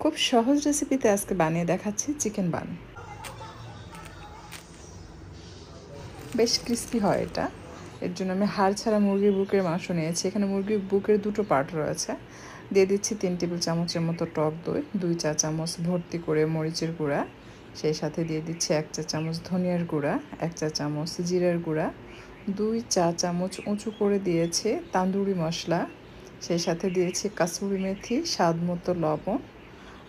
খুব সহজ রেসিপিতে আজকে বানিয়ে দেখাচ্ছি চিকেন বান। বেশ ক্রিস্পি হয় এটা। এর জন্য আমি হাড় ছাড়া মুরগির বুকের মাংস নিয়েছি। এখানে মুরগির বুকের দুটো পার্ট রয়েছে। দিয়ে দিচ্ছি 3 টেবিল চামচের মতো টক দই, 2 চা চামচ ভর্তি করে মরিচের গুঁড়া, সেই সাথে দিয়ে দিচ্ছি 1 চা চামচ ধনিয়ার গুঁড়া, 1 চা চামচ জিরার গুঁড়া, 2 চা চামচ উঁচু করে দিয়েছি তান্দুরি মশলা, সেই সাথে দিয়েছি কাসুরি মেথি, স্বাদ মতো লবণ,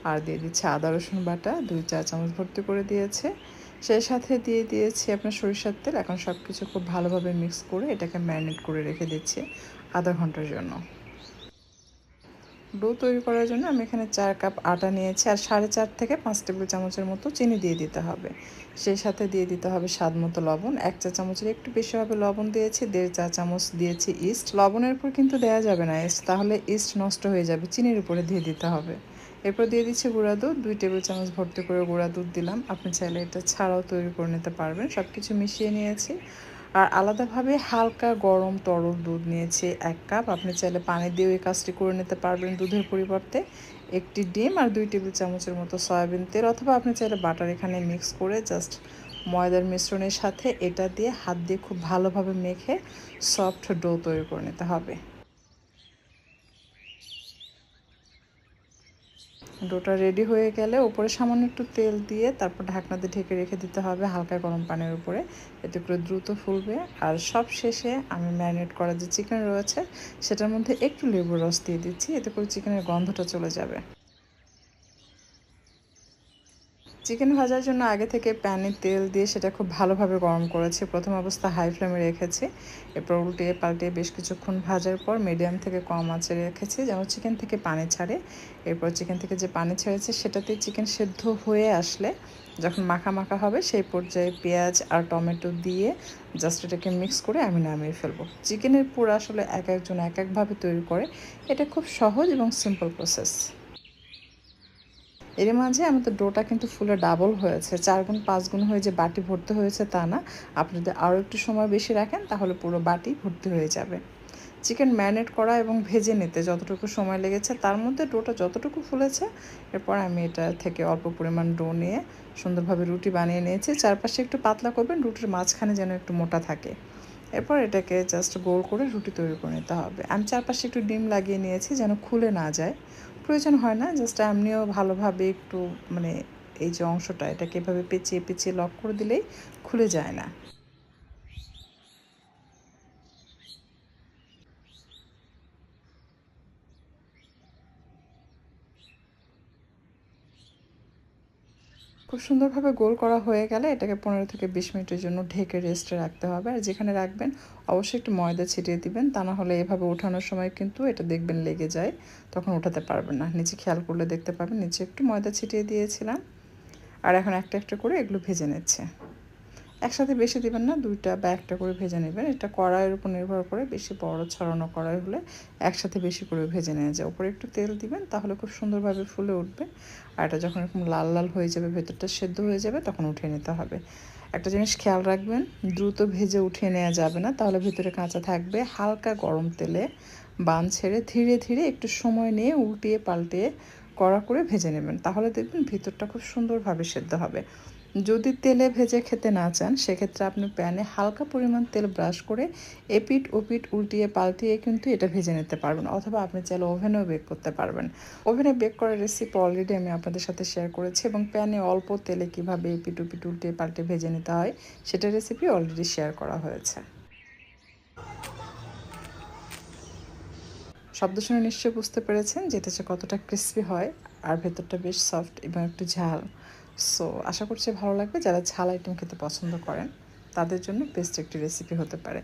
আর দিয়ে দিচ্ছি আদা রসুন বাটা 2 চা চামচ ভর্তি করে দিয়েছে। সেই সাথে দিয়ে দিয়েছি আপনার সরিষার তেল। এখন সব কিছু খুব ভালোভাবে মিক্স করে এটাকে ম্যারিনেট করে রেখে দিচ্ছি আধা ঘন্টার জন্য। ডো তৈরি করার জন্য আমি এখানে 4 কাপ আটা নিয়েছি, আর 4.5 থেকে 5 টেবিল চামচের মতো চিনি দিয়ে দিতে হবে। সেই সাথে দিয়ে দিতে হবে স্বাদ মতো লবণ, 1 চা চামচের একটু বেশি হবে লবণ দিয়েছি, 1.5 চা চামচ দিয়েছি ইস্ট। লবণের উপর কিন্তু দেওয়া যাবে না ইস্ট, তাহলে ইস্ট নষ্ট হয়ে যাবে, চিনির উপরে দিয়ে দিতে হবে। এরপর দিয়ে দিচ্ছি গুঁড়া দুধ, 2 টেবিল চামচ ভর্তি করে গুঁড়া দুধ দিলাম। আপনি চাইলে এটা ছাড়াও তৈরি করে নিতে পারবেন। সব কিছু মিশিয়ে নিয়েছি। আর আলাদাভাবে হালকা গরম তরল দুধ নিয়েছি 1 কাপ। আপনি চাইলে পানি দিয়েও এই কাজটি করে নিতে পারবেন দুধের পরিবর্তে। একটি ডিম আর 2 টেবিল চামচের মতো সয়াবিন তেল, অথবা আপনি চাইলে বাটার এখানে মিক্স করে জাস্ট ময়দার মিশ্রণের সাথে এটা দিয়ে হাত দিয়ে খুব ভালোভাবে মেখে সফট ডো তৈরি করে নিতে হবে। ডোটা রেডি হয়ে গেলে উপরে সামান্য একটু তেল দিয়ে তারপর ঢাকনা দিয়ে ঢেকে রেখে দিতে হবে হালকা গরম পানির উপরে, এতে করে দ্রুত ফুলবে। আর সব শেষে আমি ম্যারিনেট করা যে চিকেন রয়েছে সেটার মধ্যে একটু লেবুর রস দিয়ে দিচ্ছি, এতে করে চিকেনের গন্ধটা চলে যাবে। চিকেন ভাজার জন্য আগে থেকে প্যানে তেল দিয়ে সেটা খুব ভালোভাবে গরম করেছি। প্রথম অবস্থা হাই ফ্লেমে রেখেছি, এরপর উল্টিয়ে পাল্টিয়ে বেশ কিছুক্ষণ ভাজার পর মিডিয়াম থেকে কম আঁচে রেখেছি যেন চিকেন থেকে পানি ছাড়ে। এরপর চিকেন থেকে যে পানি ছেড়েছে সেটাতে চিকেন সেদ্ধ হয়ে আসলে যখন মাখা মাখা হবে সেই পর্যায়ে পেঁয়াজ আর টমেটো দিয়ে জাস্ট এটাকে মিক্স করে আমি নামিয়ে ফেলবো। চিকেনের পুর আসলে এক একজন এক একভাবে তৈরি করে, এটা খুব সহজ এবং সিম্পল প্রসেস। এর মাঝে আমাদের ডোটা কিন্তু ফুলে ডাবল হয়েছে, 4 গুণ 5 গুণ হয়ে যে বাটি ভর্তি হয়েছে তা না। আপনি যদি আরও একটু সময় বেশি রাখেন তাহলে পুরো বাটি ভর্তি হয়ে যাবে। চিকেন ম্যারিনেট করা এবং ভেজে নিতে যতটুকু সময় লেগেছে তার মধ্যে ডোটা যতটুকু ফুলেছে, এরপর আমি এটা থেকে অল্প পরিমাণ ডো নিয়ে সুন্দরভাবে রুটি বানিয়ে নিয়েছি। চারপাশে একটু পাতলা করবেন, রুটির মাঝখানে যেন একটু মোটা থাকে। এরপর এটাকে জাস্ট গোল করে রুটি তৈরি করে নিতে হবে। আমি চারপাশে একটু ডিম লাগিয়ে নিয়েছি যেন খুলে না যায়, প্রয়োজন হয় না, জাস্ট এমনিও ভালোভাবে একটু মানে এই যে অংশটা এটাকে এভাবে পেঁচিয়ে পেঁচিয়ে লক করে দিলেই খুলে যায় না। খুব সুন্দরভাবে গোল করা হয়ে গেলে এটাকে 15 থেকে 20 মিনিটের জন্য ঢেকে রেস্টে রাখতে হবে। আর যেখানে রাখবেন অবশ্যই একটু ময়দা ছিটিয়ে দিবেন, তা না হলে এভাবে ওঠানোর সময় কিন্তু এটা দেখবেন লেগে যায়, তখন ওঠাতে পারবেন না। নিচে খেয়াল করলে দেখতে পাবেন নিচে একটু ময়দা ছিটিয়ে দিয়েছিলাম। আর এখন একটা একটা করে এগুলো ভেজে নিচ্ছে। একসাথে বেশি দিবেন না, 2টা বা 1টা করে ভেজে নেবেন। এটা কড়াইয়ের উপর নির্ভর করে, বেশি বড় ছড়ানো কড়াই হলে একসাথে বেশি করে ভেজে নেওয়া যায়। উপরে একটু তেল দিবেন, তাহলে খুব সুন্দরভাবে ফুলে উঠবে। আর এটা যখন এরকম লাল লাল হয়ে যাবে, ভেতরটা সেদ্ধ হয়ে যাবে, তখন উঠিয়ে নিতে হবে। একটা জিনিস খেয়াল রাখবেন, দ্রুত ভেজে উঠিয়ে নেওয়া যাবে না, তাহলে ভিতরে কাঁচা থাকবে। হালকা গরম তেলে বান ছেড়ে ধীরে ধীরে একটু সময় নিয়ে উল্টিয়ে পাল্টিয়ে কড়া করে ভেজে নেবেন, তাহলে দেখবেন ভিতরটা খুব সুন্দরভাবে সেদ্ধ হবে। যদি তেলে ভেজে খেতে না চান সেক্ষেত্রে আপনি প্যানে হালকা পরিমাণ তেল ব্রাশ করে এপিঠ ওপিঠ উল্টিয়ে পাল্টিয়ে কিন্তু এটা ভেজে নিতে পারবেন, অথবা আপনি চাইলে ওভেনেও বেক করতে পারবেন। ওভেনে বেক করার রেসিপি অলরেডি আমি আপনাদের সাথে শেয়ার করেছি, এবং প্যানে অল্প তেলে কীভাবে এপিঠ ওপিঠ উল্টিয়ে পাল্টে ভেজে নিতে হয় সেটার রেসিপি অলরেডি শেয়ার করা হয়েছে। শব্দ শুনে নিশ্চয়ই বুঝতে পেরেছেন যে এটা যে কতটা ক্রিস্পি হয়, আর ভেতরটা বেশ সফট এবং একটু ঝাল। সো আশা করছি ভালো লাগবে। যারা ঝাল আইটেম খেতে পছন্দ করেন তাদের জন্য বেস্ট একটি রেসিপি হতে পারে।